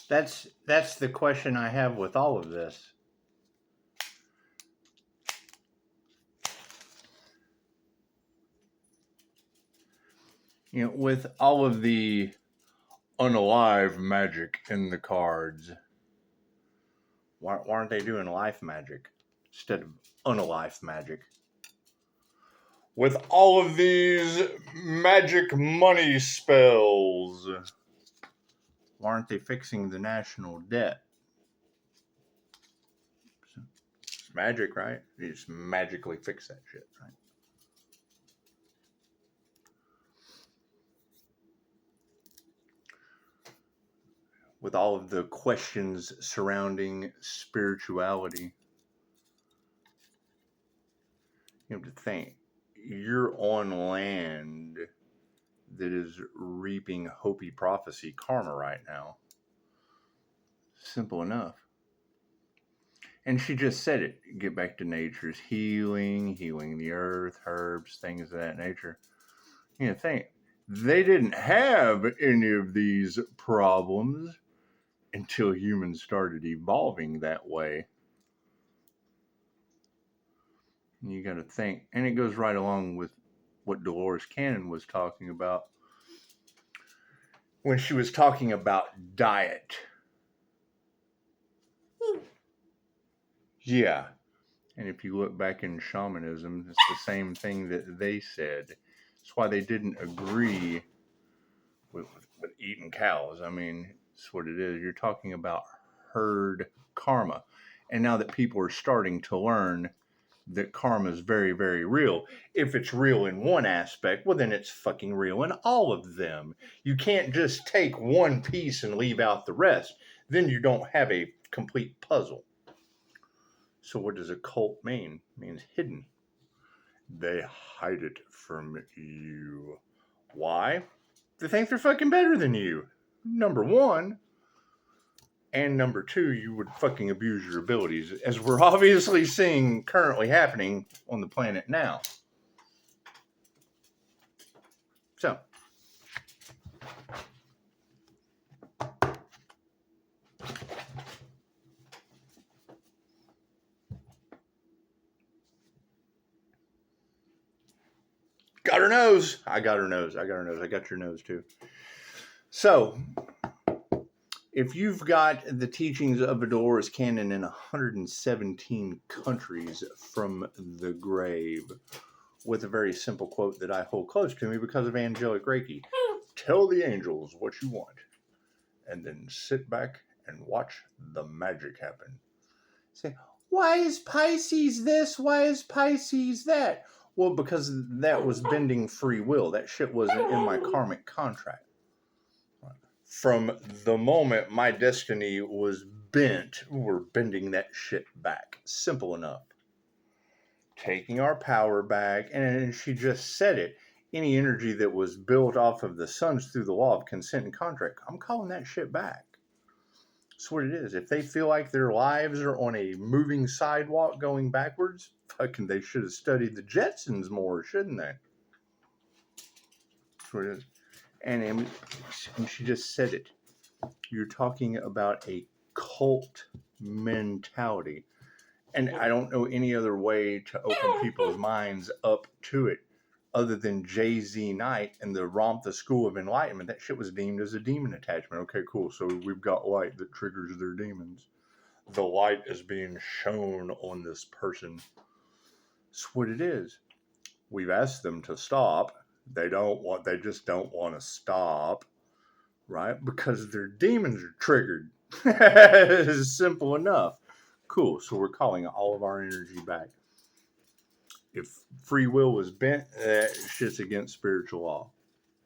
That's the question I have with all of this. You know, with all of the unalive magic in the cards, why aren't they doing life magic instead of unalive magic? With all of these magic money spells, why aren't they fixing the national debt? It's magic, right? You just magically fix that shit, right? With all of the questions surrounding spirituality, you have to think, you're on land that is reaping Hopi prophecy karma right now. Simple enough. And she just said it. Get back to nature's healing the earth, herbs, things of that nature. You know, think, they didn't have any of these problems until humans started evolving that way. You got to think, and it goes right along with what Dolores Cannon was talking about when she was talking about diet. Yeah. And if you look back in shamanism, it's the same thing that they said. That's why they didn't agree with eating cows. I mean, it's what it is. You're talking about herd karma. And now that people are starting to learn that karma is very, very real. If it's real in one aspect, well, then it's fucking real in all of them. You can't just take one piece and leave out the rest. Then you don't have a complete puzzle. So what does occult mean? It means hidden. They hide it from you. Why? They think they're fucking better than you. Number one. And number two, you would fucking abuse your abilities, as we're obviously seeing currently happening on the planet now. So, got her nose. I got her nose. I got her nose. I got your nose too. So, if you've got the teachings of Dolores Cannon in 117 countries from the grave, with a very simple quote that I hold close to me because of angelic Reiki. Tell the angels what you want, and then sit back and watch the magic happen. Say, why is Pisces this? Why is Pisces that? Well, because that was bending free will. That shit wasn't in my karmic contract. From the moment my destiny was bent, we're bending that shit back. Simple enough. Taking our power back, and she just said it. Any energy that was built off of the suns through the law of consent and contract, I'm calling that shit back. That's what it is. If they feel like their lives are on a moving sidewalk going backwards, fucking they should have studied the Jetsons more, shouldn't they? That's what it is. And she just said it. You're talking about a cult mentality. And I don't know any other way to open people's minds up to it other than Jay-Z Knight and the the School of Enlightenment. That shit was deemed as a demon attachment. Okay, cool. So we've got light that triggers their demons. The light is being shown on this person. That's what it is. We've asked them to stop. They just don't want to stop. Right? Because their demons are triggered. It's simple enough. Cool. So we're calling all of our energy back. If free will was bent, that shit's against spiritual law.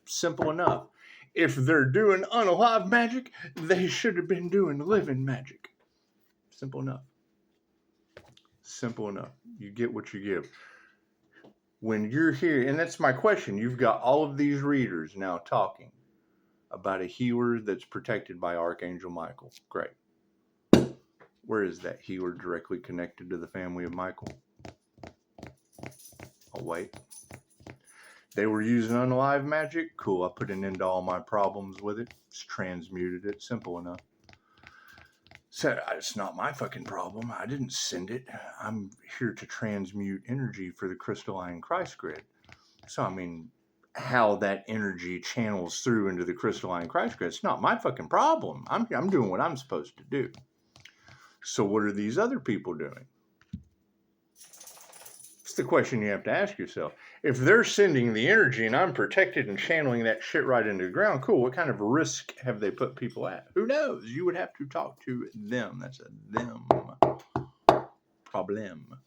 Simple enough. If they're doing unalive magic, they should have been doing living magic. Simple enough. Simple enough. You get what you give. When you're here, and that's my question, you've got all of these readers now talking about a healer that's protected by Archangel Michael. Great. Where is that healer directly connected to the family of Michael? Oh, wait. They were using unalive magic? Cool, I put an end to all my problems with it. It's transmuted it. Simple enough. Said, it's not my fucking problem. I didn't send it. I'm here to transmute energy for the crystalline Christ grid. So, I mean, how that energy channels through into the crystalline Christ grid, it's not my fucking problem. I'm doing what I'm supposed to do. So, what are these other people doing? It's the question you have to ask yourself. If they're sending the energy and I'm protected and channeling that shit right into the ground, cool. What kind of risk have they put people at? Who knows? You would have to talk to them. That's a them problem.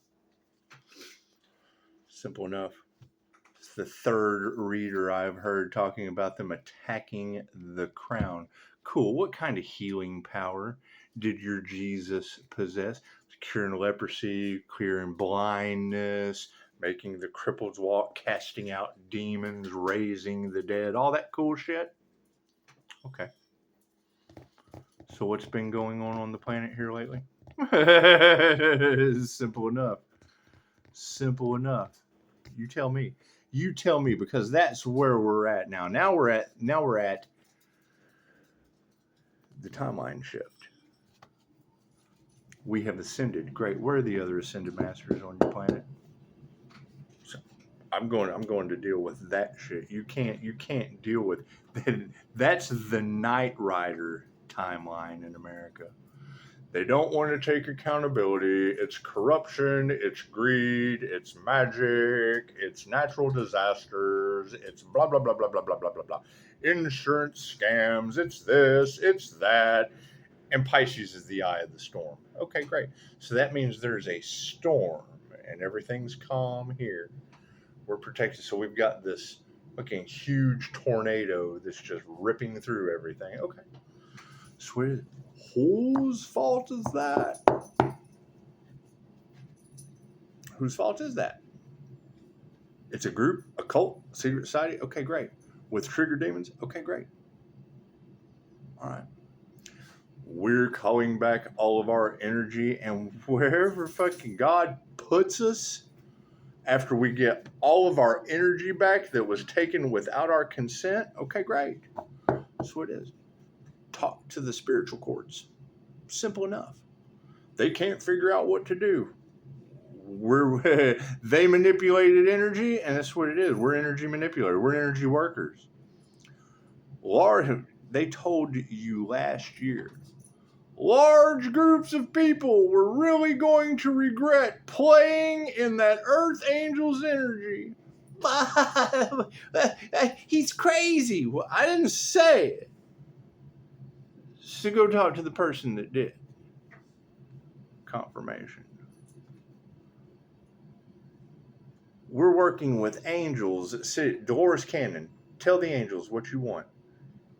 Simple enough. It's the third reader I've heard talking about them attacking the crown. Cool. What kind of healing power did your Jesus possess? Curing leprosy, curing blindness, making the cripples walk, casting out demons, raising the dead, all that cool shit. Okay. So what's been going on the planet here lately? Simple enough. Simple enough. You tell me. You tell me, because that's where we're at now. Now we're at the timeline shift. We have ascended. Great. Where are the other ascended masters on your planet? So I'm going to deal with that shit. You can't deal with that. That's the Knight Rider timeline in America. They don't want to take accountability. It's corruption, it's greed, it's magic, it's natural disasters, it's blah blah blah blah blah blah blah blah blah. Insurance scams, it's this, it's that. And Pisces is the eye of the storm. Okay, great. So that means there's a storm and everything's calm here. We're protected. So we've got this fucking huge tornado that's just ripping through everything. Okay. Sweet. Whose fault is that? Whose fault is that? It's a group, a cult, a secret society. Okay, great. With trigger demons. Okay, great. All right. We're calling back all of our energy, and wherever fucking God puts us, after we get all of our energy back that was taken without our consent, okay, great. That's what it is. Talk to the spiritual courts. Simple enough. They can't figure out what to do. They manipulated energy, and that's what it is. We're energy manipulators. We're energy workers. They told you last year, large groups of people were really going to regret playing in that Earth Angel's energy. He's crazy. Well, I didn't say it. So go talk to the person that did. Confirmation. We're working with angels. Dolores Cannon, tell the angels what you want,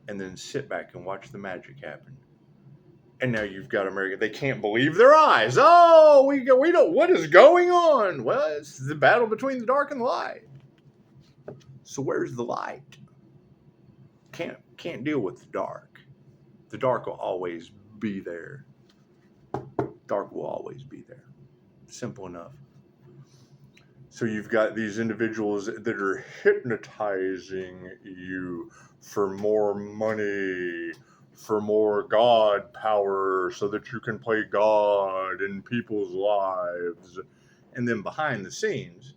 and then sit back and watch the magic happen. And now you've got America. They can't believe their eyes. Oh, we don't. What is going on? Well, it's the battle between the dark and the light. So where's the light? Can't deal with the dark. The dark will always be there. Dark will always be there. Simple enough. So you've got these individuals that are hypnotizing you for more money, for more God power, so that you can play God in people's lives. And then behind the scenes,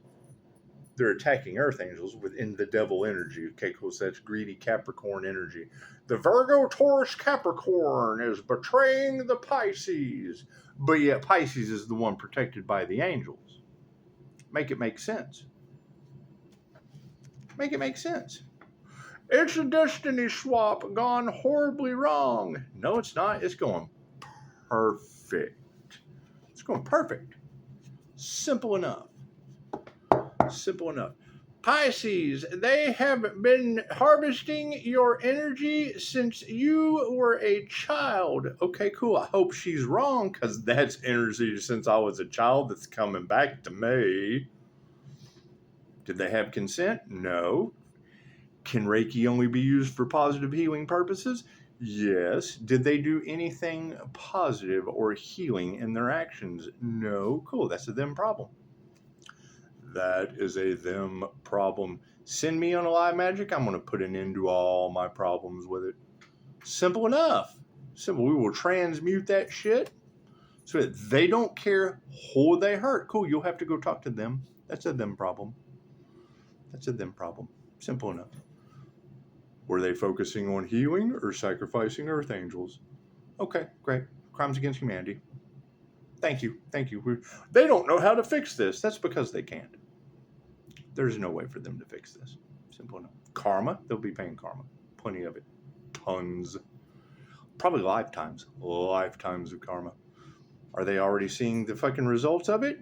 they're attacking Earth Angels within the devil energy. Okay, cool. So that's greedy Capricorn energy. The Virgo, Taurus, Capricorn is betraying the Pisces. But yet Pisces is the one protected by the angels. Make it make sense. Make it make sense. It's a destiny swap gone horribly wrong. No, it's not. It's going perfect. It's going perfect. Simple enough. Simple enough. Pisces, they have been harvesting your energy since you were a child. Okay, cool. I hope she's wrong, because that's energy since I was a child that's coming back to me. Did they have consent? No. Can Reiki only be used for positive healing purposes? Yes. Did they do anything positive or healing in their actions? No. Cool. That's a them problem. That is a them problem. Send me on a live magic. I'm going to put an end to all my problems with it. Simple enough. Simple. We will transmute that shit so that they don't care who they hurt. Cool, you'll have to go talk to them. That's a them problem. That's a them problem. Simple enough. Were they focusing on healing or sacrificing earth angels? Okay, great. Crimes against humanity. Thank you. They don't know how to fix this. That's because they can't. There's no way for them to fix this. Simple enough. Karma, they'll be paying karma. Plenty of it. Tons. Probably lifetimes. Lifetimes of karma. Are they already seeing the fucking results of it?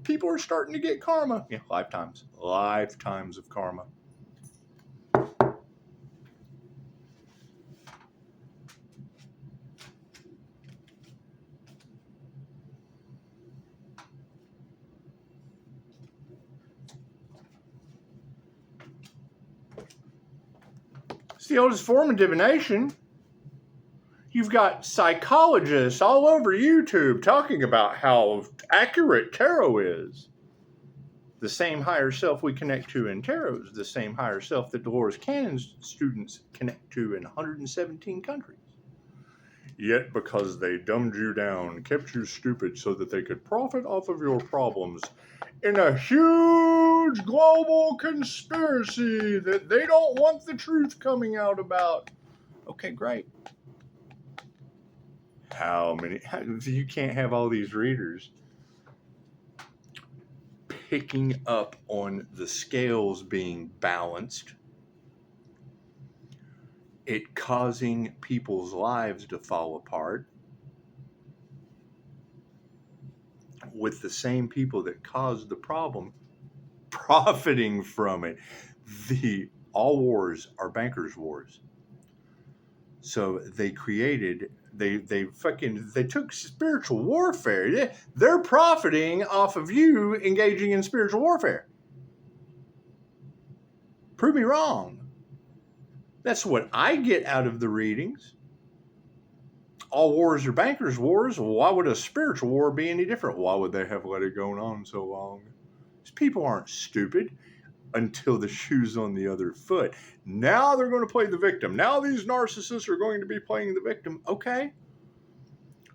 People are starting to get karma. Yeah, lifetimes. Lifetimes of karma. It's the oldest form of divination. You've got psychologists all over YouTube talking about how accurate tarot is. The same higher self we connect to in tarot is the same higher self that Dolores Cannon's students connect to in 117 countries. Yet because they dumbed you down, kept you stupid so that they could profit off of your problems in a huge global conspiracy that they don't want the truth coming out about. Okay, great. You can't have all these readers picking up on the scales being balanced, it causing people's lives to fall apart with the same people that caused the problem profiting from it. All wars are bankers' wars. So they took spiritual warfare. They're profiting off of you engaging in spiritual warfare. Prove me wrong. That's what I get out of the readings. All wars are bankers' wars. Why would a spiritual war be any different? Why would they have let it go on so long? These people aren't stupid until the shoe's on the other foot. Now they're going to play the victim. Now these narcissists are going to be playing the victim. Okay.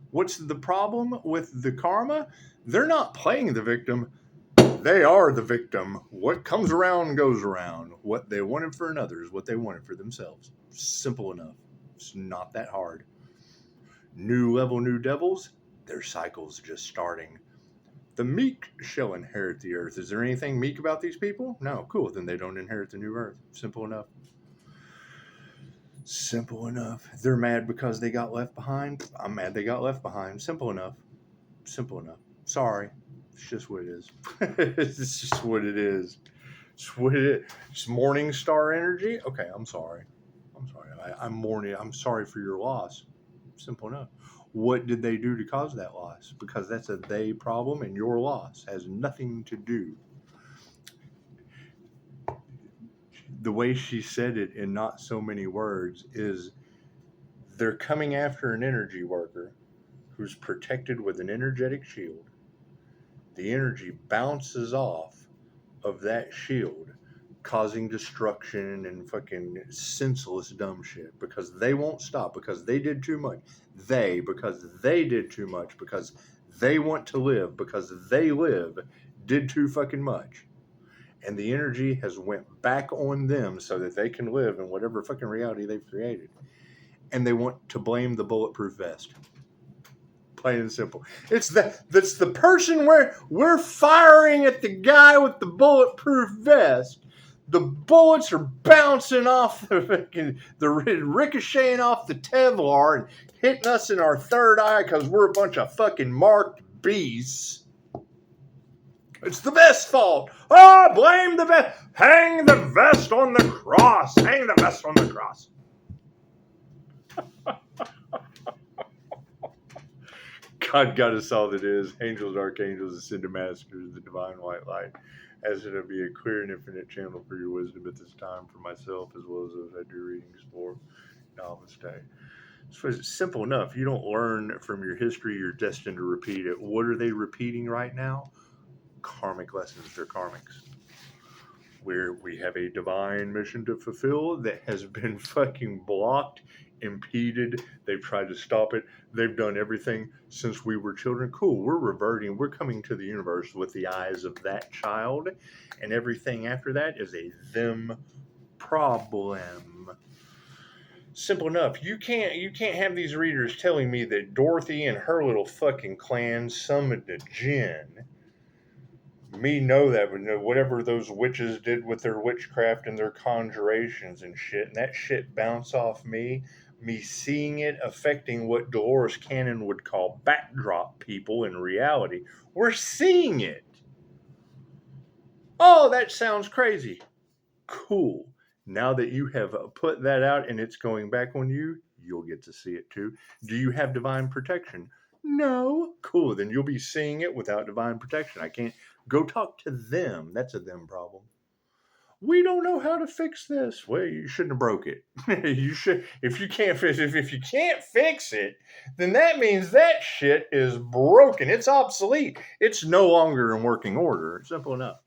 What's the problem with the karma? They're not playing the victim. They are the victim. What comes around goes around. What they wanted for another is what they wanted for themselves. Simple enough. It's not that hard. New level, new devils. Their cycle's just starting. The meek shall inherit the earth. Is there anything meek about these people? No. Cool. Then they don't inherit the new earth. Simple enough. Simple enough. They're mad because they got left behind. I'm mad they got left behind. Simple enough. Simple enough. Sorry. It's just what it is. It's just what it is. It's what it is. It's morning star energy. Okay, I'm sorry. I'm mourning. I'm sorry for your loss. Simple enough. What did they do to cause that loss? Because that's a they problem, and your loss has nothing to do. The way she said it in not so many words is they're coming after an energy worker who's protected with an energetic shield. The energy bounces off of that shield, causing destruction and fucking senseless dumb shit because they won't stop, because they did too much. Because they did too much, because they want to live, because they did too fucking much. And the energy has went back on them so that they can live in whatever fucking reality they've created. And they want to blame the bulletproof vest. Plain and simple. That's the person where we're firing at the guy with the bulletproof vest. The bullets are bouncing off the ricocheting off the Kevlar and hitting us in our third eye because we're a bunch of fucking marked beasts. It's the vest's fault. Oh, blame the vest. Hang the vest on the cross. Hang the vest on the cross. God got us all that is. Angels, archangels, ascended masters, the divine white light. As it be a clear and infinite channel for your wisdom at this time for myself as well as those I do readings for. Namaste. So it's simple enough. You don't learn from your history, you're destined to repeat it. What are they repeating right now? Karmic lessons. They're karmics. We have a divine mission to fulfill that has been fucking blocked, impeded. They've tried to stop it. They've done everything since we were children. Cool. We're reverting. We're coming to the universe with the eyes of that child, and everything after that is a them problem. Simple enough. You can't have these readers telling me that Dorothy and her little fucking clan summoned a djinn. Me know that, but whatever those witches did with their witchcraft and their conjurations and shit, and that shit bounce off me seeing it affecting what Dolores Cannon would call backdrop people in reality. We're seeing it. Oh, that sounds crazy. Cool. Now that you have put that out and it's going back on you, you'll get to see it too. Do you have divine protection? No. Cool. Then you'll be seeing it without divine protection. I can't go talk to them. That's a them problem. We don't know how to fix this. Well, you shouldn't have broke it. You should. If you can't fix it, if you can't fix it, then that means that shit is broken. It's obsolete. It's no longer in working order. Simple enough.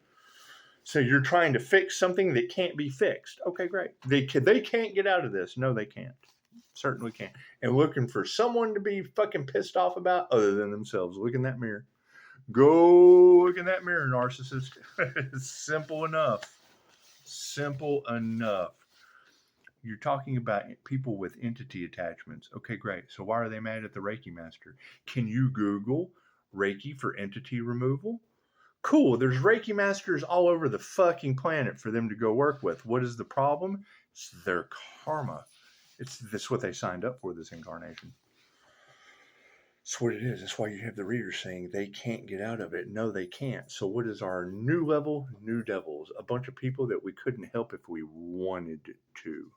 So you're trying to fix something that can't be fixed. Okay, great. They can't get out of this. No, they can't. Certainly can't. And looking for someone to be fucking pissed off about other than themselves. Look in that mirror. Go look in that mirror, narcissist. It's simple enough. Simple enough. You're talking about people with entity attachments. Okay, great. So why are they mad at the Reiki master? Can you Google Reiki for entity removal? Cool. There's Reiki masters all over the fucking planet for them to go work with. What is the problem? It's their karma. That's what they signed up for this incarnation. That's what it is. That's why you have the readers saying they can't get out of it. No, they can't. So what is our new level? New devils. A bunch of people that we couldn't help if we wanted to.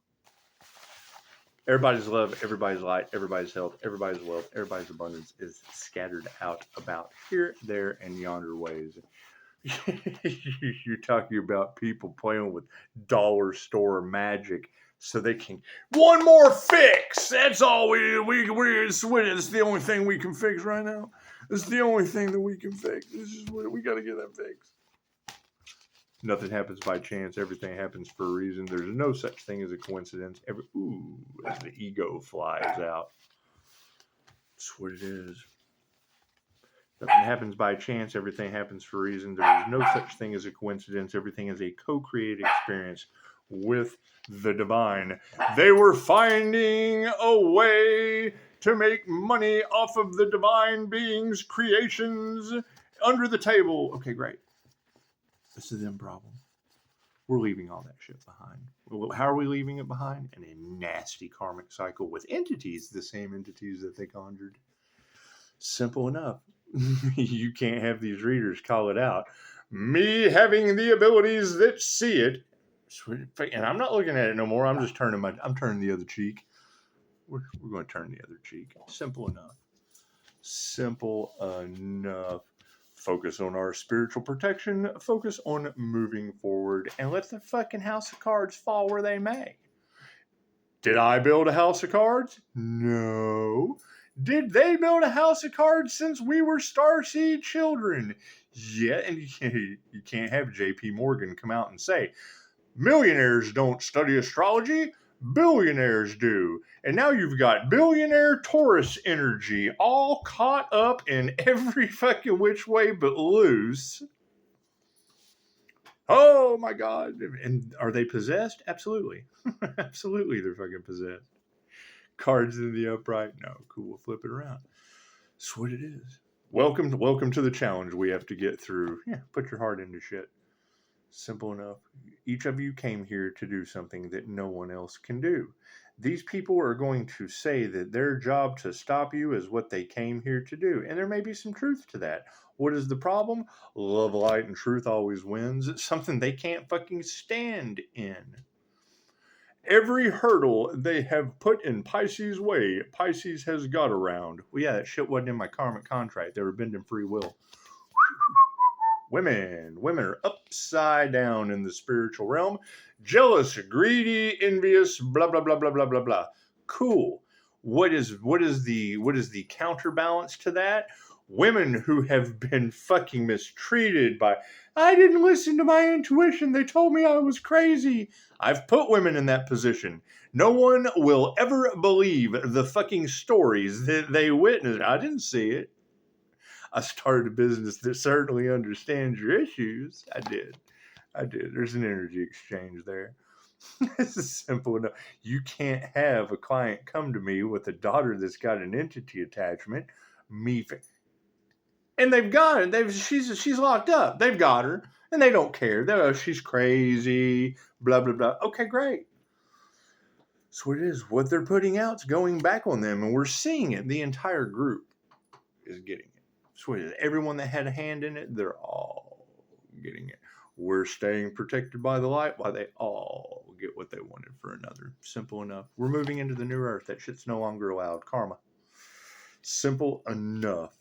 Everybody's love, everybody's light, everybody's health, everybody's wealth, everybody's abundance is scattered out about here, there, and yonder ways. You're talking about people playing with dollar store magic so they can one more fix. That's all it's the only thing we can fix right now. It's the only thing that we can fix. This is what we got to get that fixed. Nothing happens by chance. Everything happens for a reason. There's no such thing as a coincidence. As the ego flies out. That's what it is. Nothing happens by chance. Everything happens for a reason. There is no such thing as a coincidence. Everything is a co-created experience with the divine. They were finding a way to make money off of the divine beings' creations under the table. Okay, great. This is them problem. We're leaving all that shit behind. How are we leaving it behind? In a nasty karmic cycle with entities, the same entities that they conjured. Simple enough. You can't have these readers call it out. Me having the abilities that see it. And I'm not looking at it no more. I'm just turning the other cheek. We're going to turn the other cheek. Simple enough. Simple enough. Focus on our spiritual protection. Focus on moving forward. And let the fucking house of cards fall where they may. Did I build a house of cards? No. Did they build a house of cards since we were starseed children? Yeah, and you can't have J.P. Morgan come out and say, millionaires don't study astrology, billionaires do. And now you've got billionaire Taurus energy all caught up in every fucking which way but loose. Oh my God. And are they possessed? Absolutely. Absolutely they're fucking possessed. Cards in the upright? No. Cool, we'll flip it around. That's what it is. Welcome to the challenge we have to get through. Yeah, put your heart into shit. Simple enough. Each of you came here to do something that no one else can do. These people are going to say that their job to stop you is what they came here to do. And there may be some truth to that. What is the problem? Love, light, and truth always wins. It's something they can't fucking stand in. Every hurdle they have put in Pisces' way, Pisces has got around. Well, yeah, that shit wasn't in my karmic contract. They were bending free will. Women are upside down in the spiritual realm. Jealous, greedy, envious, blah, blah, blah, blah, blah, blah, blah. Cool. What is the counterbalance to that? Women who have been fucking mistreated by, I didn't listen to my intuition. They told me I was crazy. I've put women in that position. No one will ever believe the fucking stories that they witnessed. I didn't see it. I started a business that certainly understands your issues. I did. There's an energy exchange there. This is simple enough. You can't have a client come to me with a daughter that's got an entity attachment. And they've got it. She's locked up. They've got her, and they don't care. She's crazy. Blah blah blah. Okay, great. So it is. What they're putting out is going back on them, and we're seeing it. The entire group is getting it. So it is. Everyone that had a hand in it, they're all getting it. We're staying protected by the light while they all get what they wanted for another. Simple enough. We're moving into the new earth. That shit's no longer allowed. Karma. Simple enough.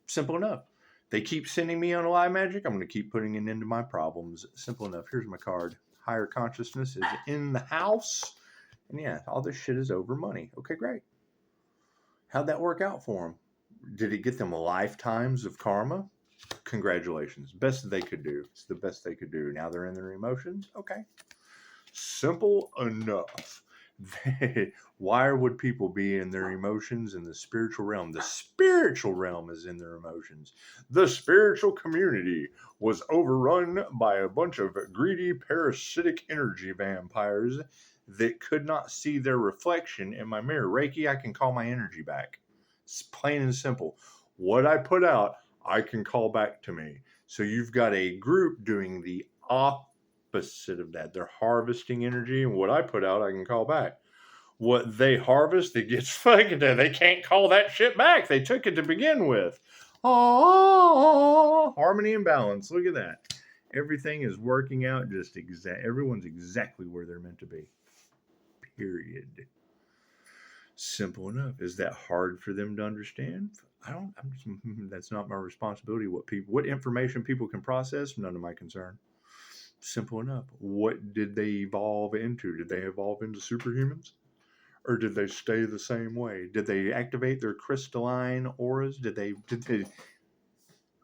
Simple enough. They keep sending me on a live magic. I'm going to keep putting it into my problems. Simple enough. Here's my card. Higher consciousness is in the house. And yeah, all this shit is over money. Okay, great. How'd that work out for them? Did it get them lifetimes of karma? Congratulations. Best they could do. It's the best they could do. Now they're in their emotions. Okay. Simple enough. Why would people be in their emotions in the spiritual realm? The spiritual realm is in their emotions. The spiritual community was overrun by a bunch of greedy, parasitic energy vampires that could not see their reflection in my mirror. Reiki, I can call my energy back. It's plain and simple. What I put out, I can call back to me. So you've got a group doing the opposite of that. They're harvesting energy, and what I put out, I can call back. What they harvest, it gets fucking. They can't call that shit back. They took it to begin with. Oh, harmony and balance. Look at that. Everything is working out just everyone's exactly where they're meant to be. Period. Simple enough. Is that hard for them to understand? That's not my responsibility. What information people can process, none of my concern. Simple enough. What did they evolve into? Did they evolve into superhumans? Or did they stay the same way? Did they activate their crystalline auras? Did they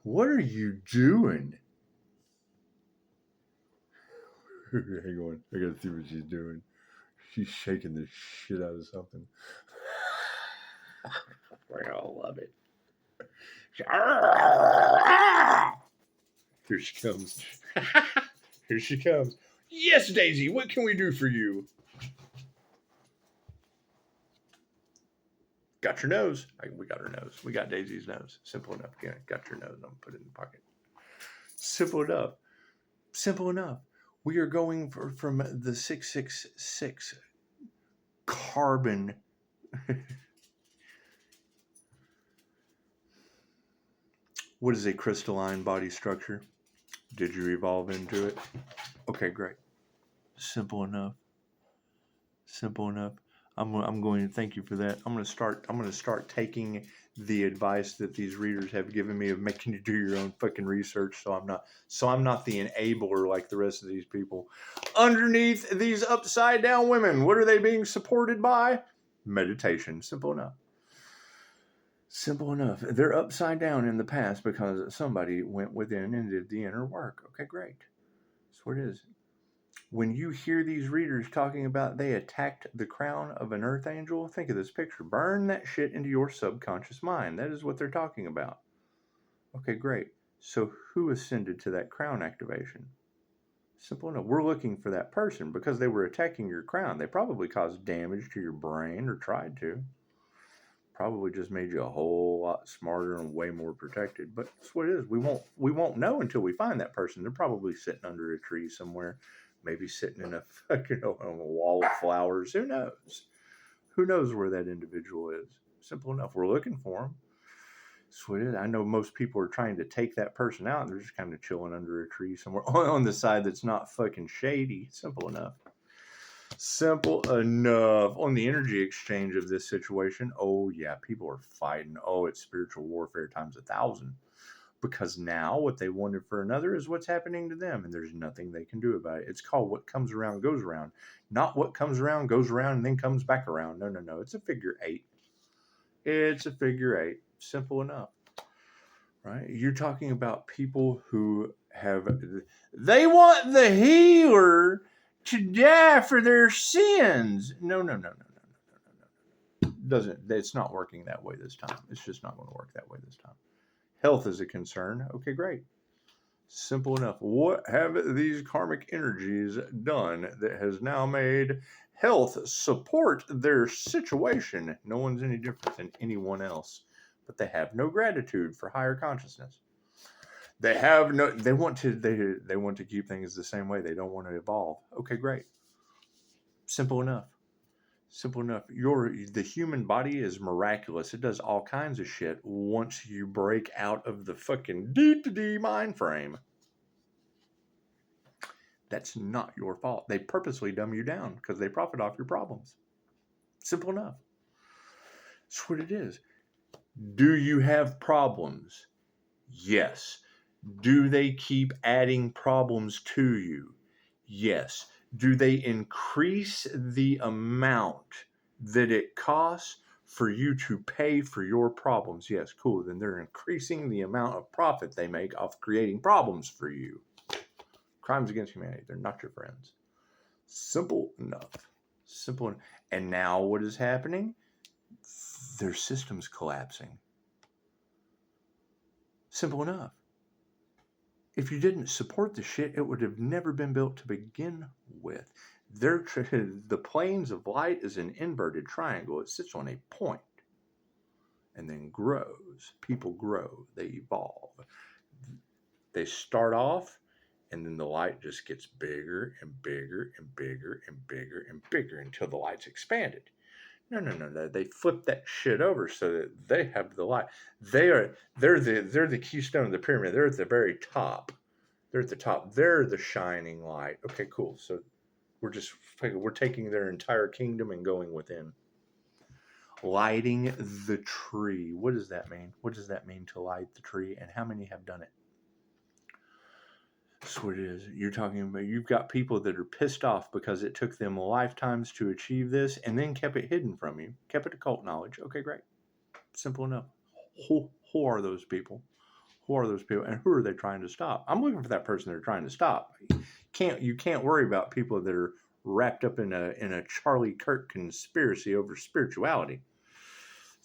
What are you doing? Hang on. I gotta see what she's doing. She's shaking the shit out of something. I all love it. Here she comes. Here she comes. Yes, Daisy, what can we do for you? Got your nose. We got her nose. We got Daisy's nose. Simple enough. Yeah, got your nose. I'm going to put it in the pocket. Simple enough. Simple enough. We are going from the 666 carbon. What is a crystalline body structure? Did you evolve into it? Okay, great. Simple enough. Simple enough. I'm going to thank you for that. I'm going to start taking the advice that these readers have given me of making you do your own fucking research, so I'm not the enabler like the rest of these people. Underneath these upside down women, what are they being supported by? Meditation. Simple enough. Simple enough. They're upside down in the past because somebody went within and did the inner work. Okay, great. That's what it is. When you hear these readers talking about they attacked the crown of an earth angel, think of this picture. Burn that shit into your subconscious mind. That is what they're talking about. Okay, great. So who ascended to that crown activation? Simple enough. We're looking for that person because they were attacking your crown. They probably caused damage to your brain or tried to. Probably just made you a whole lot smarter and way more protected. But that's what it is. We won't know until we find that person. They're probably sitting under a tree somewhere. Maybe sitting in on a wall of flowers. Who knows? Who knows where that individual is? Simple enough. We're looking for them. So it is. I know most people are trying to take that person out. And they're just kind of chilling under a tree somewhere on the side that's not fucking shady. Simple enough. Simple enough. On the energy exchange of this situation, oh yeah, people are fighting. Oh, it's spiritual warfare times 1,000. Because now what they wanted for another is what's happening to them, and there's nothing they can do about it. It's called what comes around goes around, not what comes around goes around and then comes back around. No. It's a figure 8. It's a figure 8. Simple enough. right? You're talking about people who they want the healer to die for their sins. No, no, no, no, no, no, no, no, no. It's not working that way this time. It's just not going to work that way this time. Health is a concern. Okay, great. Simple enough. What have these karmic energies done that has now made health support their situation? No one's any different than anyone else, but they have no gratitude for higher consciousness. They want to keep things the same way. They don't want to evolve. Okay, great. Simple enough. Simple enough. The human body is miraculous. It does all kinds of shit once you break out of the fucking D mind frame. That's not your fault. They purposely dumb you down because they profit off your problems. Simple enough. That's what it is. Do you have problems? Yes. Do they keep adding problems to you? Yes. Do they increase the amount that it costs for you to pay for your problems? Yes, cool. Then they're increasing the amount of profit they make off creating problems for you. Crimes against humanity. They're not your friends. Simple enough. Simple enough. And now what is happening? Their system's collapsing. Simple enough. If you didn't support the shit, it would have never been built to begin with. The planes of light is an inverted triangle. It sits on a point and then grows. People grow. They evolve. They start off, and then the light just gets bigger and bigger and bigger and bigger and bigger until the light's expanded. No. They flip that shit over so that they have the light. They're the keystone of the pyramid. They're at the very top. They're at the top. They're the shining light. Okay, cool. So we're taking their entire kingdom and going within. Lighting the tree. What does that mean? What does that mean to light the tree? And how many have done it? That's what it is. You're talking about, you've got people that are pissed off because it took them lifetimes to achieve this and then kept it hidden from you, kept it occult knowledge. Okay, great. Simple enough. Who are those people? Who are those people? And who are they trying to stop? I'm looking for that person they're trying to stop. You can't worry about people that are wrapped up in a Charlie Kirk conspiracy over spirituality.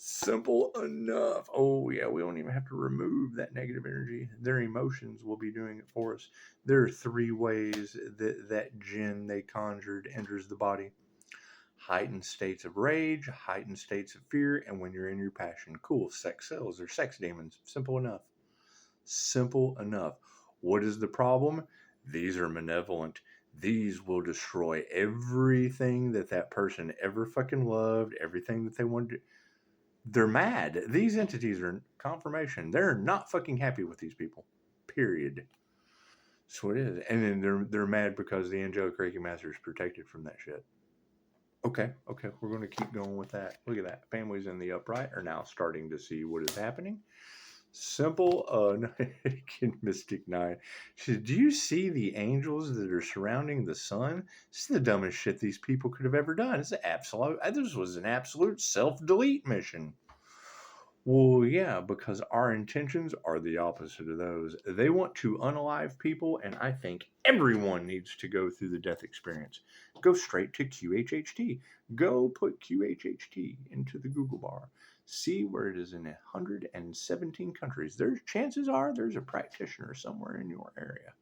Simple enough. Oh, yeah, we don't even have to remove that negative energy. Their emotions will be doing it for us. There are 3 ways that jinn they conjured enters the body. Heightened states of rage, heightened states of fear, and when you're in your passion. Cool, sex cells or sex demons. Simple enough. Simple enough. What is the problem? These are malevolent. These will destroy everything that person ever fucking loved, everything that they wanted to. They're mad. These entities are confirmation. They're not fucking happy with these people. Period. That's what it is. And then they're mad because the angelic Reiki master is protected from that shit. Okay, we're going to keep going with that. Look at that. Families in the upright are now starting to see what is happening. Simple, Mystic 9. She said, do you see the angels that are surrounding the sun? This is the dumbest shit these people could have ever done. This was an absolute self-delete mission. Well, yeah, because our intentions are the opposite of those. They want to unalive people, and I think everyone needs to go through the death experience. Go straight to QHHT. Go put QHHT into the Google bar. See where it is in 117 countries. Chances are there's a practitioner somewhere in your area.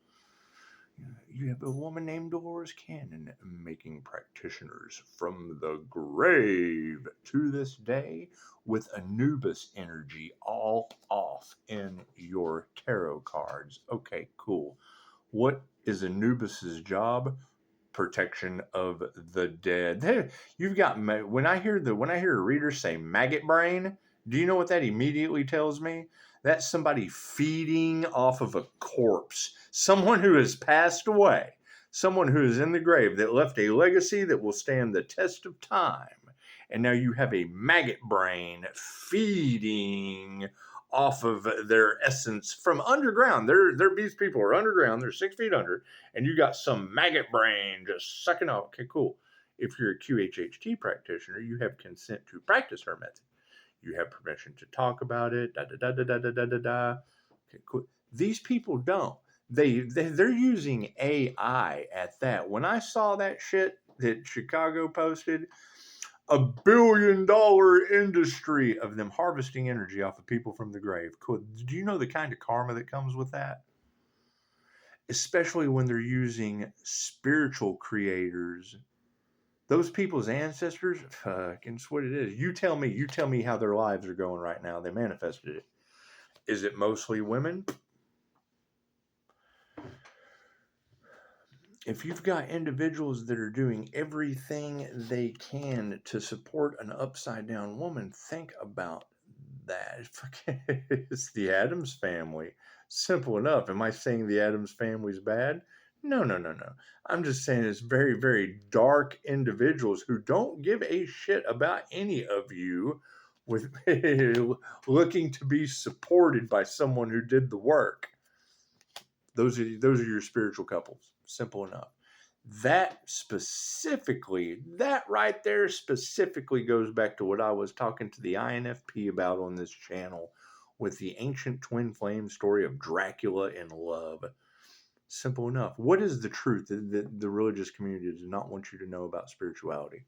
You have a woman named Dolores Cannon making practitioners from the grave to this day with Anubis energy all off in your tarot cards. Okay, cool. What is Anubis's job? Protection of the dead. You've got, when I hear a reader say maggot brain, do you know what that immediately tells me? That's somebody feeding off of a corpse. Someone who has passed away. Someone who is in the grave that left a legacy that will stand the test of time. And now you have a maggot brain feeding off of their essence from underground. These people are underground. They're 6 feet under. And you got some maggot brain just sucking off. Okay, cool. If you're a QHHT practitioner, you have consent to practice her method. You have permission to talk about it, Okay, cool. These people don't. They're using AI at that. When I saw that shit that Chicago posted, $1 billion industry of them harvesting energy off of people from the grave. Cool. Do you know the kind of karma that comes with that? Especially when they're using spiritual creators. Those people's ancestors, it's what it is. You tell me how their lives are going right now. They manifested it. Is it mostly women? If you've got individuals that are doing everything they can to support an upside down woman, think about that. It's the Addams family. Simple enough. Am I saying the Addams family's bad? No. I'm just saying it's very, very dark individuals who don't give a shit about any of you, with looking to be supported by someone who did the work. Those are your spiritual couples. Simple enough. That right there specifically goes back to what I was talking to the INFP about on this channel with the ancient twin flame story of Dracula in love. Simple enough. What is the truth that the religious community does not want you to know about spirituality?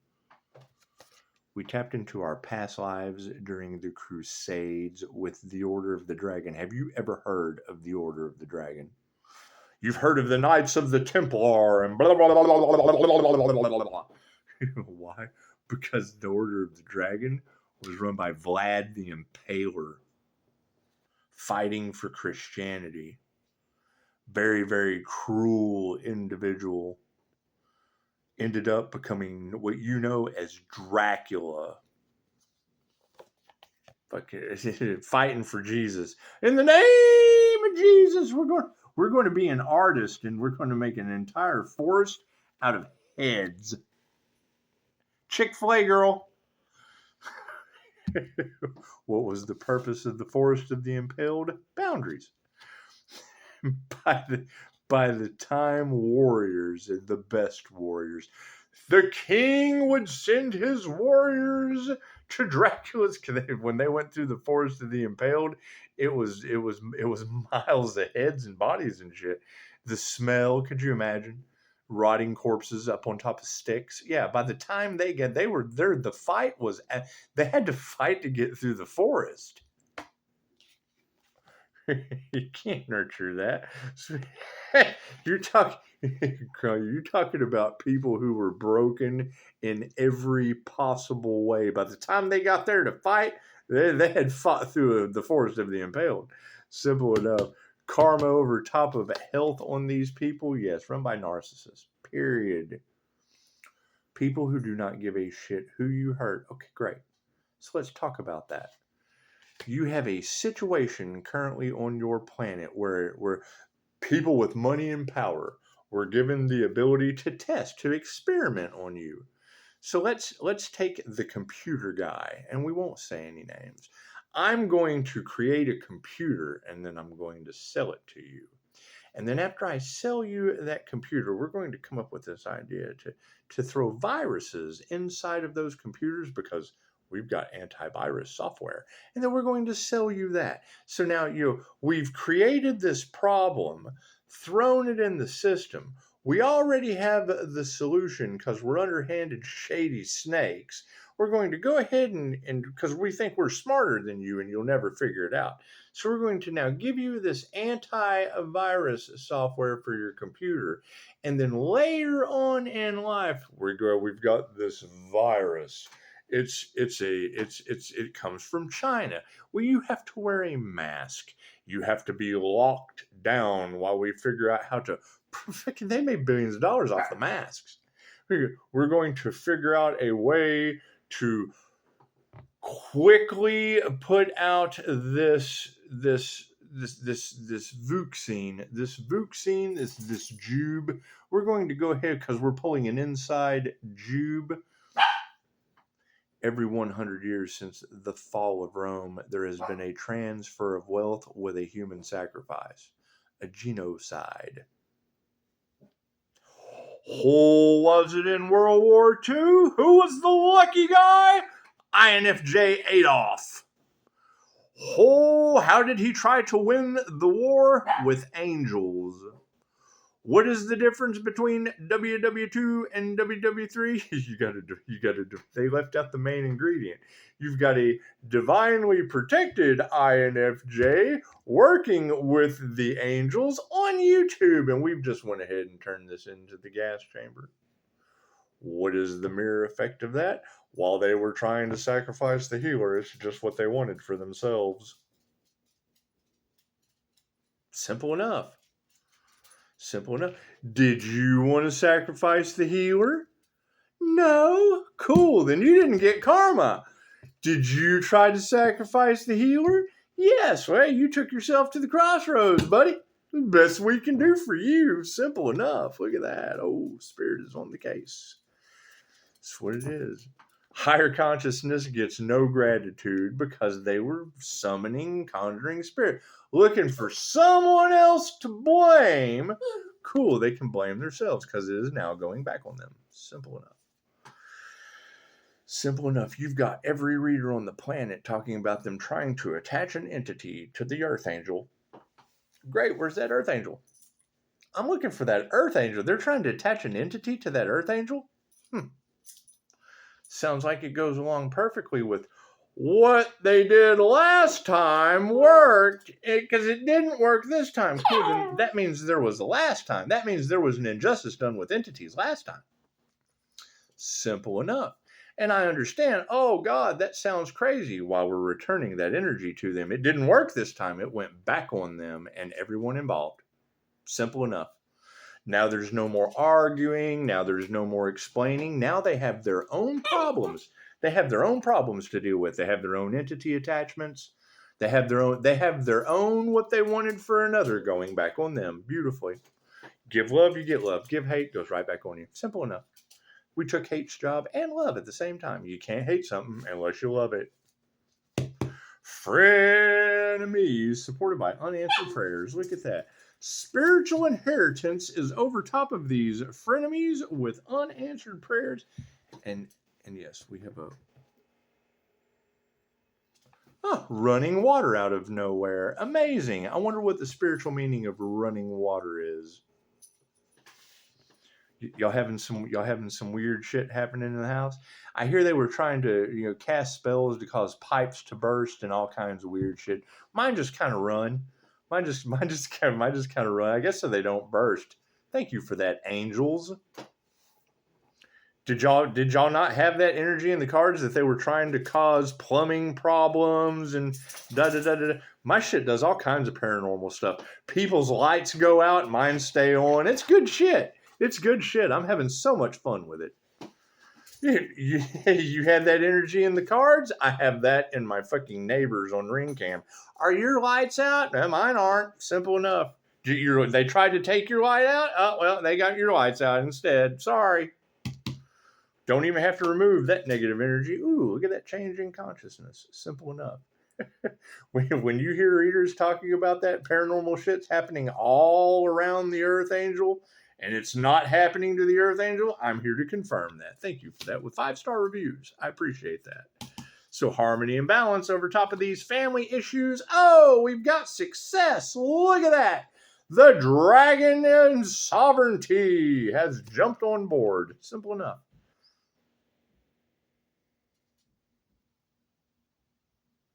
We tapped into our past lives during the Crusades with the Order of the Dragon. Have you ever heard of the Order of the Dragon? You've heard of the Knights of the Templar and blah, blah, blah, blah, blah, blah, blah, blah, blah, blah. Why? Because the Order of the Dragon was run by Vlad the Impaler, fighting for Christianity. Very, very cruel individual. Ended up becoming what you know as Dracula. Fighting for Jesus. In the name of Jesus, we're going to be an artist, and we're going to make an entire forest out of heads. Chick-fil-A girl. What was the purpose of the Forest of the Impaled? Boundaries. By the time warriors, the best warriors, the king would send his warriors to Dracula's. When they went through the Forest of the Impaled, it was miles of heads and bodies and shit. The smell, could you imagine? Rotting corpses up on top of sticks. Yeah, by the time they were there, the fight was, they had to fight to get through the forest. You can't nurture that. You're talking about people who were broken in every possible way. By the time they got there to fight, they had fought through the Forest of the Impaled. Simple enough. Karma over top of health on these people, yes, run by narcissists. Period. People who do not give a shit who you hurt. Okay, great. So let's talk about that. You have a situation currently on your planet where people with money and power were given the ability to test, to experiment on you. So let's take the computer guy, and we won't say any names. I'm going to create a computer, and then I'm going to sell it to you. And then after I sell you that computer, we're going to come up with this idea to throw viruses inside of those computers, because we've got antivirus software, and then we're going to sell you that. So now we've created this problem, thrown it in the system. We already have the solution because we're underhanded, shady snakes. We're going to go ahead and because we think we're smarter than you and you'll never figure it out. So we're going to now give you this antivirus software for your computer. And then later on in life, we've got this virus. It comes from China. Well, you have to wear a mask. You have to be locked down while we figure out how to. They made billions of dollars off the masks. We're going to figure out a way to quickly put out this vuxine, this jube. We're going to go ahead because we're pulling an inside jube. Every 100 years since the fall of Rome, there has been a transfer of wealth with a human sacrifice, a genocide. Who was it in World War II? Who was the lucky guy? INFJ Adolf. Oh, how did he try to win the war? With angels. What is the difference between WW2 and WW3? They left out the main ingredient. You've got a divinely protected INFJ working with the angels on YouTube. And we've just went ahead and turned this into the gas chamber. What is the mirror effect of that? While they were trying to sacrifice the healer, it's just what they wanted for themselves. Simple enough. Simple enough. Did you want to sacrifice the healer? No? Cool, then you didn't get karma. Did you try to sacrifice the healer? Yes, well, you took yourself to the crossroads, buddy. Best we can do for you. Simple enough. Look at that. Oh, Spirit is on the case. That's what it is. Higher consciousness gets no gratitude because they were summoning, conjuring spirit, looking for someone else to blame. Cool, they can blame themselves because it is now going back on them. Simple enough. Simple enough. You've got every reader on the planet talking about them trying to attach an entity to the Earth Angel. Great, where's that Earth Angel? I'm looking for that Earth Angel. They're trying to attach an entity to that Earth Angel? Sounds like it goes along perfectly with what they did last time worked, because it didn't work this time. Cool, then that means there was the last time. That means there was an injustice done with entities last time. Simple enough. And I understand, oh God, that sounds crazy, while we're returning that energy to them. It didn't work this time. It went back on them and everyone involved. Simple enough. Now there's no more arguing. Now there's no more explaining. Now they have their own problems. They have their own problems to deal with. They have their own entity attachments. They have their own what they wanted for another going back on them beautifully. Give love, you get love. Give hate, goes right back on you. Simple enough. We took hate's job and love at the same time. You can't hate something unless you love it. Frenemies supported by unanswered prayers. Look at that. Spiritual inheritance is over top of these frenemies with unanswered prayers. And yes, we have running water out of nowhere. Amazing. I wonder what the spiritual meaning of running water is. Y'all having some weird shit happening in the house? I hear they were trying to, cast spells to cause pipes to burst and all kinds of weird shit. Mine just kind of run. Mine just kind of run. I guess so they don't burst. Thank you for that, angels. Did y'all not have that energy in the cards that they were trying to cause plumbing problems and da da da da? My shit does all kinds of paranormal stuff. People's lights go out, mine stay on. It's good shit. It's good shit. I'm having so much fun with it. You had that energy in the cards? I have that in my fucking neighbors on Ring Cam. Are your lights out? No, mine aren't. Simple enough. They tried to take your light out? Oh, well, they got your lights out instead. Sorry. Don't even have to remove that negative energy. Ooh, look at that change in consciousness. Simple enough. When you hear readers talking about that paranormal shit's happening all around the Earth Angel, and it's not happening to the Earth Angel, I'm here to confirm that. Thank you for that with 5-star reviews. I appreciate that. So harmony and balance over top of these family issues. Oh, we've got success. Look at that. The dragon and sovereignty has jumped on board. Simple enough.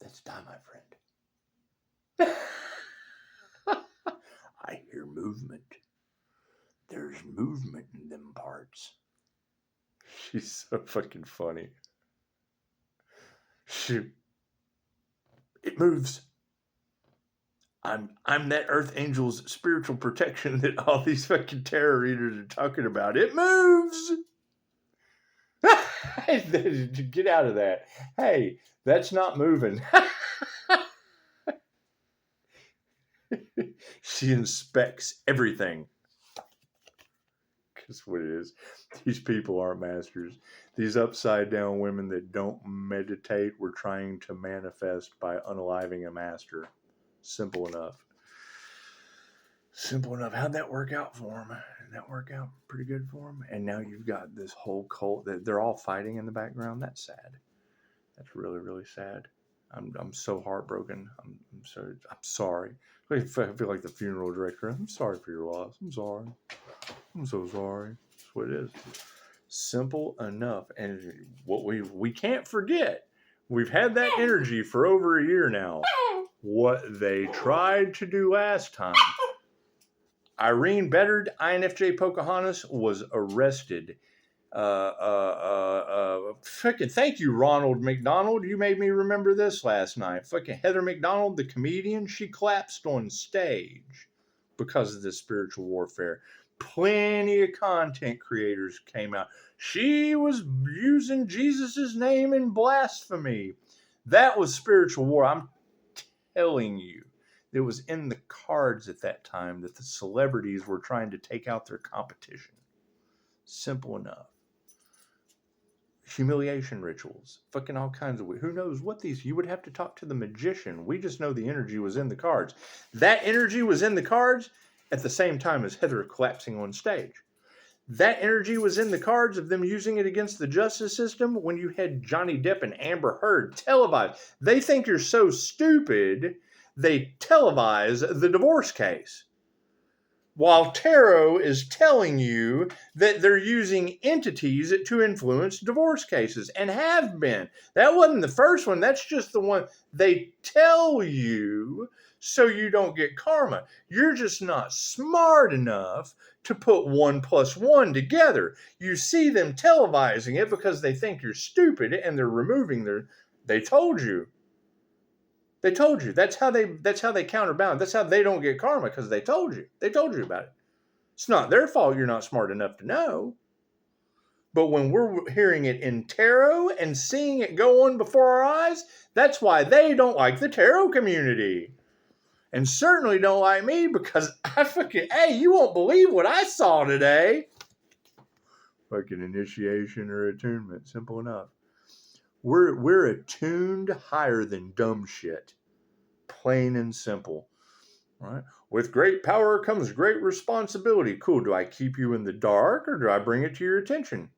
That's time, my friend. I hear movement. There's movement in them parts. She's so fucking funny. It moves. I'm that Earth Angel's spiritual protection that all these fucking tarot readers are talking about. It moves. Get out of that. Hey, that's not moving. She inspects everything. That's what it is. These people aren't masters. These upside down women that don't meditate were trying to manifest by unaliving a master. Simple enough. Simple enough. How'd that work out for them? Did that work out pretty good for them? And now you've got this whole cult that they're all fighting in the background. That's sad. That's really, really sad. I'm so heartbroken. I'm sorry. I feel like the funeral director. I'm sorry for your loss. I'm sorry. I'm so sorry. That's what it is. Simple enough. And what we can't forget, we've had that energy for over a year now. What they tried to do last time. Irene Beddard, INFJ Pocahontas, was arrested. Fucking thank you, Ronald McDonald. You made me remember this last night. Fucking Heather McDonald, the comedian, she collapsed on stage because of this spiritual warfare. Plenty of content creators came out. She was using Jesus's name in blasphemy. That was spiritual war. I'm telling you. It was in the cards at that time that the celebrities were trying to take out their competition. Simple enough. Humiliation rituals, fucking all kinds of, who knows what these, you would have to talk to the magician. We just know the energy was in the cards. That energy was in the cards at the same time as Heather collapsing on stage. That energy was in the cards of them using it against the justice system when you had Johnny Depp and Amber Heard televised. They think you're so stupid, they televise the divorce case. While tarot is telling you that they're using entities to influence divorce cases, and have been. That wasn't the first one. That's just the one they tell you so you don't get karma. You're just not smart enough to put 1 + 1 together. You see them televising it because they think you're stupid and they're removing they told you. They told you. That's how they counterbalance. That's how they don't get karma, because they told you. They told you about it. It's not their fault you're not smart enough to know. But when we're hearing it in tarot and seeing it go on before our eyes, that's why they don't like the tarot community. And certainly don't like me, because hey, you won't believe what I saw today. Fucking initiation or attunement. Simple enough. We're attuned higher than dumb shit. Plain and simple. Right? With great power comes great responsibility. Cool. Do I keep you in the dark, or do I bring it to your attention?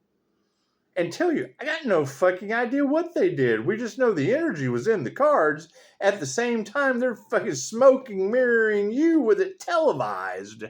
And tell you, I got no fucking idea what they did. We just know the energy was in the cards. At the same time, they're fucking smoking, mirroring you with it televised.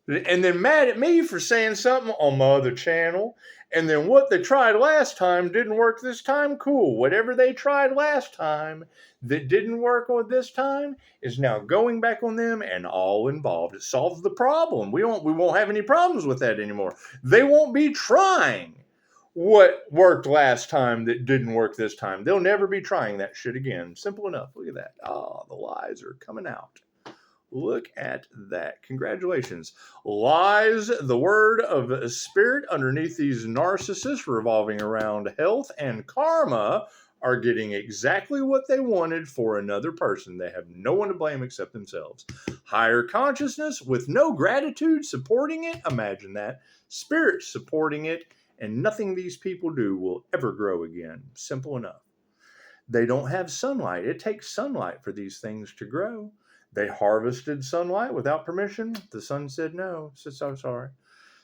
And then mad at me for saying something on my other channel. And then what they tried last time didn't work this time. Cool. Whatever they tried last time that didn't work on this time is now going back on them and all involved. It solves the problem. We won't have any problems with that anymore. They won't be trying what worked last time that didn't work this time. They'll never be trying that shit again. Simple enough. Look at that. The lies are coming out. Look at that. Congratulations. Lies, the word of spirit underneath these narcissists revolving around health and karma, are getting exactly what they wanted for another person. They have no one to blame except themselves. Higher consciousness with no gratitude supporting it. Imagine that. Spirit supporting it, and nothing these people do will ever grow again. Simple enough. They don't have sunlight. It takes sunlight for these things to grow. They harvested sunlight without permission. The sun said no. Said, so sorry.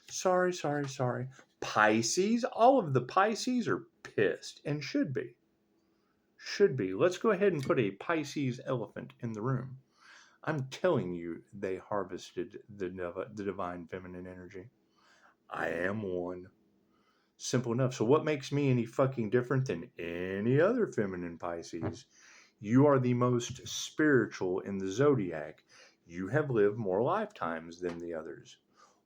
Sorry. Pisces, all of the Pisces are pissed, and should be. Let's go ahead and put a Pisces elephant in the room. I'm telling you, they harvested the divine feminine energy. I am one. Simple enough. So what makes me any fucking different than any other feminine Pisces? You are the most spiritual in the zodiac. You have lived more lifetimes than the others.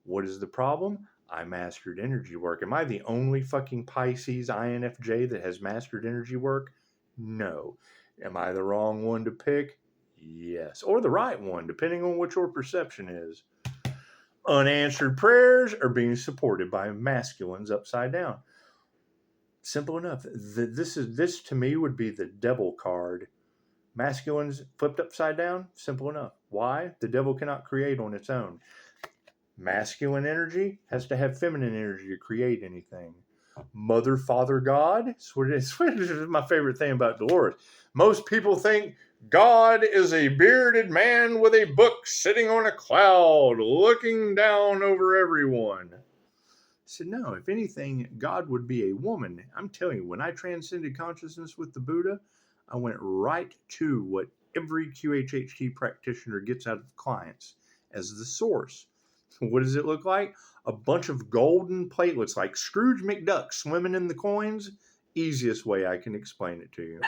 What is the problem? I mastered energy work. Am I the only fucking Pisces INFJ that has mastered energy work? No. Am I the wrong one to pick? Yes. Or the right one, depending on what your perception is. Unanswered prayers are being supported by masculines upside down. Simple enough. This to me would be the devil card. Masculines flipped upside down. Simple enough. Why? The devil cannot create on its own. Masculine energy has to have feminine energy to create anything. Mother, Father, God. That's what it is. This is my favorite thing about Dolores. Most people think God is a bearded man with a book sitting on a cloud looking down over everyone. said, no, if anything, God would be a woman. I'm telling you, when I transcended consciousness with the Buddha, I went right to what every QHHT practitioner gets out of clients as the source. What does it look like? A bunch of golden platelets, like Scrooge McDuck swimming in the coins. Easiest way I can explain it to you.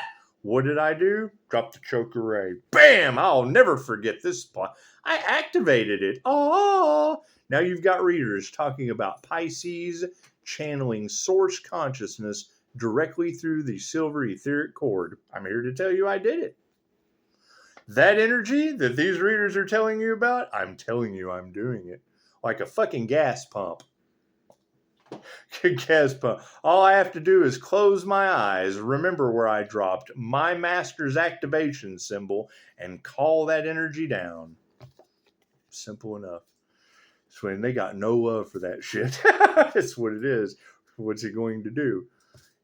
What did I do? Drop the choke array. Bam! I'll never forget this spot. I activated it. Oh! Now you've got readers talking about Pisces channeling source consciousness directly through the silver etheric cord. I'm here to tell you I did it. That energy that these readers are telling you about, I'm telling you I'm doing it. Like a fucking gas pump. Gas pump. All I have to do is close my eyes, remember where I dropped my master's activation symbol, and call that energy down. Simple enough. So when they got no love for that shit. That's what it is. What's it going to do?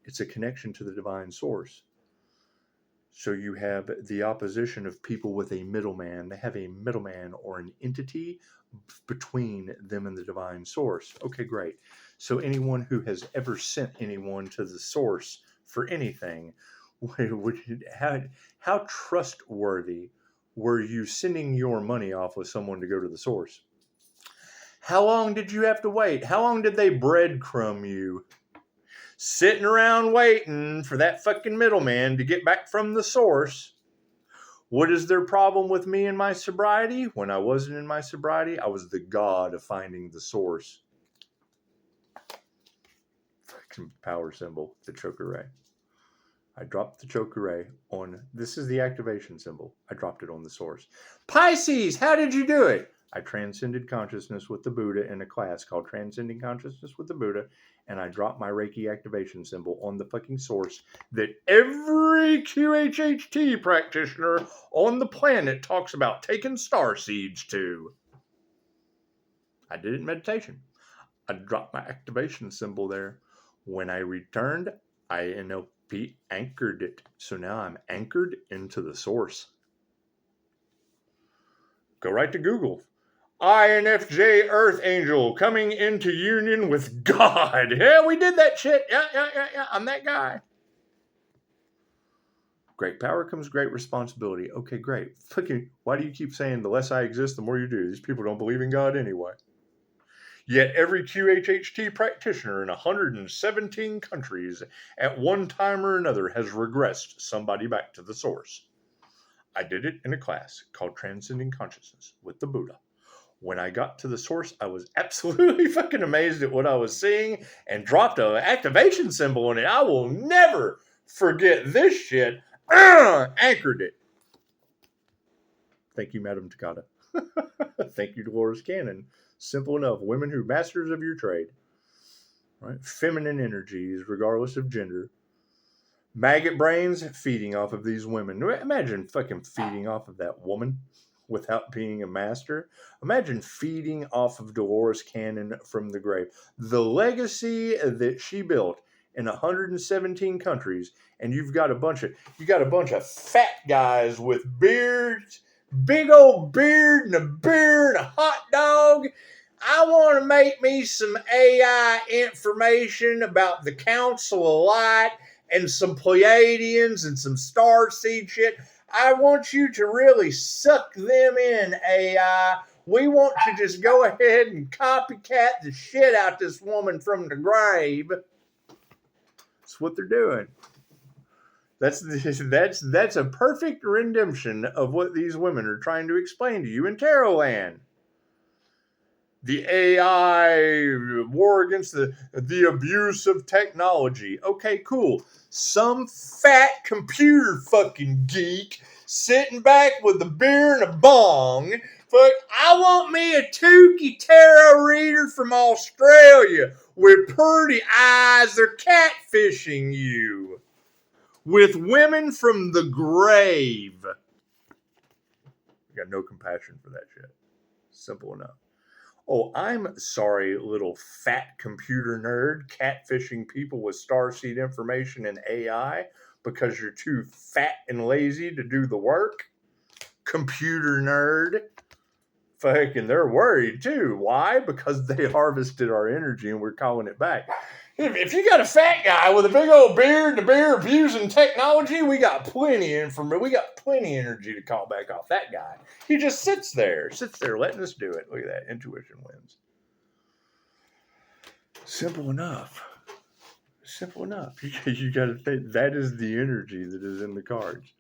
It's a connection to the divine source. So you have the opposition of people with a middleman. They have a middleman or an entity between them and the divine source. Okay, great. So anyone who has ever sent anyone to the source for anything, how trustworthy were you sending your money off with someone to go to the source? How long did you have to wait? How long did they breadcrumb you? Sitting around waiting for that fucking middleman to get back from the source. What is their problem with me and my sobriety? When I wasn't in my sobriety, I was the god of finding the source. Fucking power symbol, the choke array. I dropped the choke array on, this is the activation symbol. I dropped it on the source. Pisces, how did you do it? I transcended consciousness with the Buddha in a class called Transcending Consciousness with the Buddha, and I dropped my Reiki activation symbol on the fucking source that every QHHT practitioner on the planet talks about taking star seeds to. I did it in meditation. I dropped my activation symbol there. When I returned, I NLP anchored it. So now I'm anchored into the source. Go right to Google. INFJ Earth Angel coming into union with God. Yeah, we did that shit. Yeah. I'm that guy. Great power comes great responsibility. Okay, great. Fucking, why do you keep saying the less I exist, the more you do? These people don't believe in God anyway. Yet every QHHT practitioner in 117 countries at one time or another has regressed somebody back to the source. I did it in a class called Transcending Consciousness with the Buddha. When I got to the source, I was absolutely fucking amazed at what I was seeing and dropped an activation symbol on it. I will never forget this shit. Anchored it. Thank you, Madam Takata. Thank you, Dolores Cannon. Simple enough. Women who masters of your trade. Right? Feminine energies, regardless of gender. Maggot brains feeding off of these women. Imagine fucking feeding off of that woman without being a master. Imagine feeding off of Dolores Cannon from the grave. The legacy that she built in 117 countries, and you got a bunch of fat guys with beards, big old beard and a beer and a hot dog. I want to make me some AI information about the Council of Light and some Pleiadians and some starseed shit. I want you to really suck them in, AI. We want to just go ahead and copycat the shit out this woman from the grave. That's what they're doing. That's a perfect rendition of what these women are trying to explain to you in Tarot Land. The AI war against the abuse of technology. Okay, cool. Some fat computer fucking geek sitting back with a beer and a bong. But I want me a Tukey tarot reader from Australia with pretty eyes. They're catfishing you. With women from the grave. I got no compassion for that shit. Simple enough. Oh, I'm sorry, little fat computer nerd, catfishing people with starseed information and AI because you're too fat and lazy to do the work. Computer nerd. Fucking, they're worried too. Why? Because they harvested our energy and we're calling it back. If you got a fat guy with a big old beard and a beer abusing technology, we got plenty energy to call back off that guy. He just sits there letting us do it. Look at that. Intuition wins. Simple enough. You got to think that is the energy that is in the cards.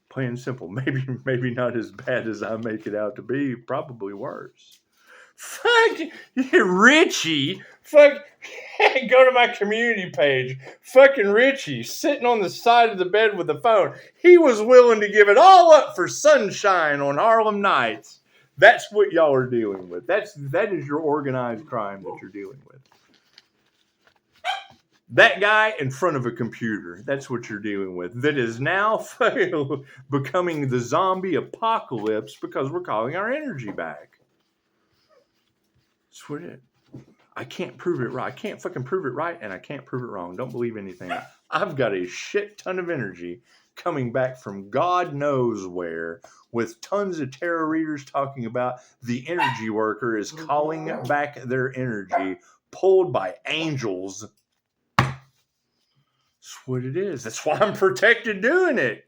Plain simple. Maybe not as bad as I make it out to be. Probably worse. Fuck Richie. Fuck. Go to my community page. Fucking Richie sitting on the side of the bed with the phone. He was willing to give it all up for sunshine on Harlem nights. That's what y'all are dealing with. That is your organized crime that you're dealing with. That guy in front of a computer, that's what you're dealing with. That is now becoming the zombie apocalypse because we're calling our energy back. That's what it is. I can't prove it right. I can't fucking prove it right, and I can't prove it wrong. Don't believe anything. I've got a shit ton of energy coming back from God knows where, with tons of tarot readers talking about the energy worker is calling back their energy, pulled by angels. That's what it is. That's why I'm protected doing it.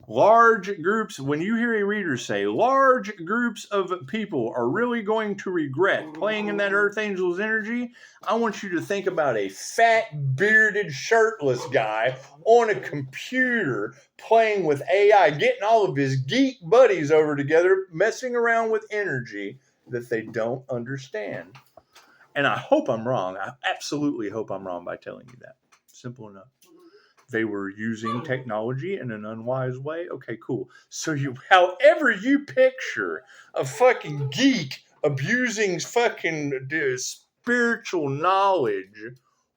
Large groups, when you hear a reader say large groups of people are really going to regret playing in that Earth Angel's energy, I want you to think about a fat, bearded, shirtless guy on a computer playing with AI, getting all of his geek buddies over together, messing around with energy that they don't understand. And I hope I'm wrong. I absolutely hope I'm wrong by telling you that. Simple enough. They were using technology in an unwise way. Okay, cool. So however you picture a fucking geek abusing fucking spiritual knowledge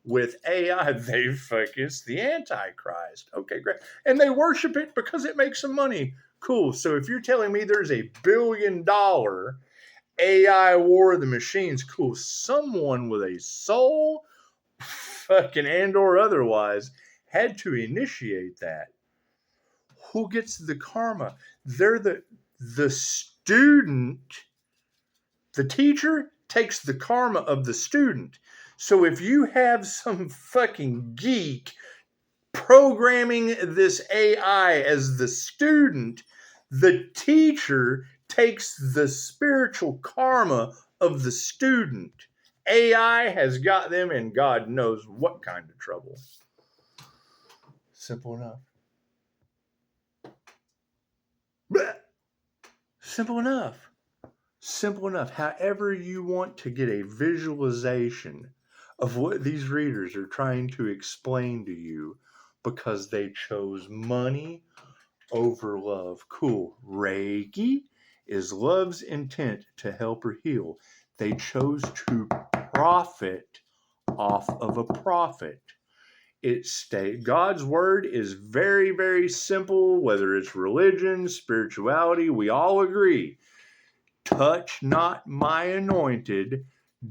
with AI, it's the Antichrist. Okay, great. And they worship it because it makes some money. Cool. So if you're telling me there's $1 billion AI war of the machines, cool. Someone with a soul, fucking and or otherwise, had to initiate that. Who gets the karma? They're the student. The teacher takes the karma of the student. So if you have some fucking geek programming this AI as the student, the teacher takes the spiritual karma of the student. AI has got them in God knows what kind of trouble. Simple enough. Simple enough. Simple enough. However you want to get a visualization of what these readers are trying to explain to you because they chose money over love. Cool. Reiki is love's intent to help or heal. They chose to profit off of a prophet. God's word is very, very simple, whether it's religion, spirituality, we all agree. Touch not my anointed,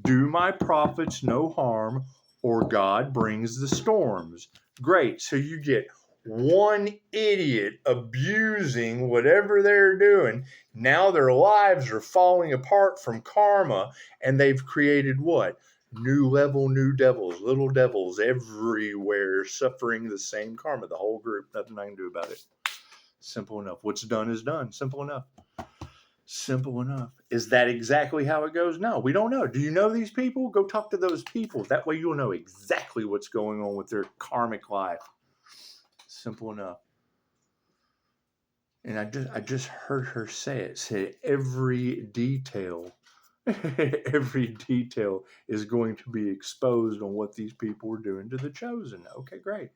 do my prophets no harm, or God brings the storms. Great. So you get one idiot abusing whatever they're doing. Now their lives are falling apart from karma, and they've created what? New level, new devils, little devils everywhere suffering the same karma. The whole group, nothing I can do about it. Simple enough. What's done is done. Simple enough. Simple enough. Is that exactly how it goes? No, we don't know. Do you know these people? Go talk to those people. That way you'll know exactly what's going on with their karmic life. Simple enough. And I just heard her say it. Say every detail is going to be exposed on what these people were doing to the chosen. Okay, great.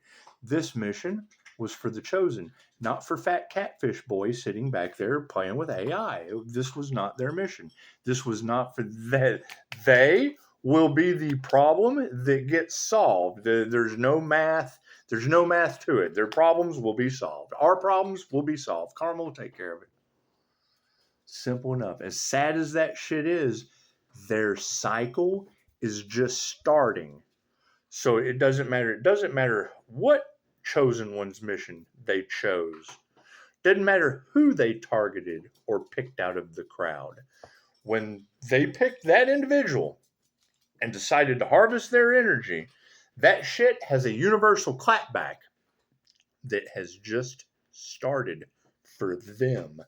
This mission was for the chosen, not for fat catfish boys sitting back there playing with AI. This was not their mission. This was not for that. They will be the problem that gets solved. There's no math. There's no math to it. Their problems will be solved. Our problems will be solved. Karma will take care of it. Simple enough. As sad as that shit is, their cycle is just starting. So it doesn't matter. It doesn't matter what chosen one's mission they chose. Didn't matter who they targeted or picked out of the crowd. When they picked that individual and decided to harvest their energy, that shit has a universal clapback that has just started for them.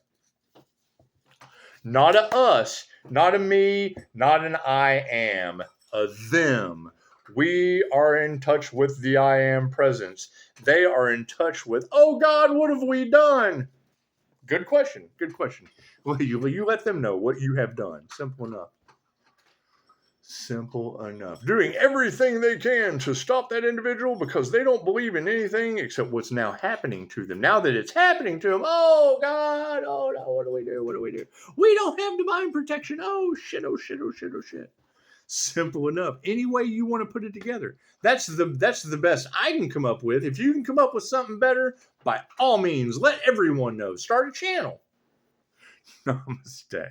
Not a us, not a me, not an I am, a them. We are in touch with the I am presence. They are in touch with, oh God, what have we done? Good question. Good question. Will you let them know what you have done? Simple enough. Simple enough. Doing everything they can to stop that individual because they don't believe in anything except what's now happening to them. Now that it's happening to them, oh God, oh no, what do we do? What do we do? We don't have divine protection. Oh shit, oh shit, oh shit, oh shit. Simple enough. Any way you want to put it together. That's the best I can come up with. If you can come up with something better, by all means, let everyone know. Start a channel. Namaste.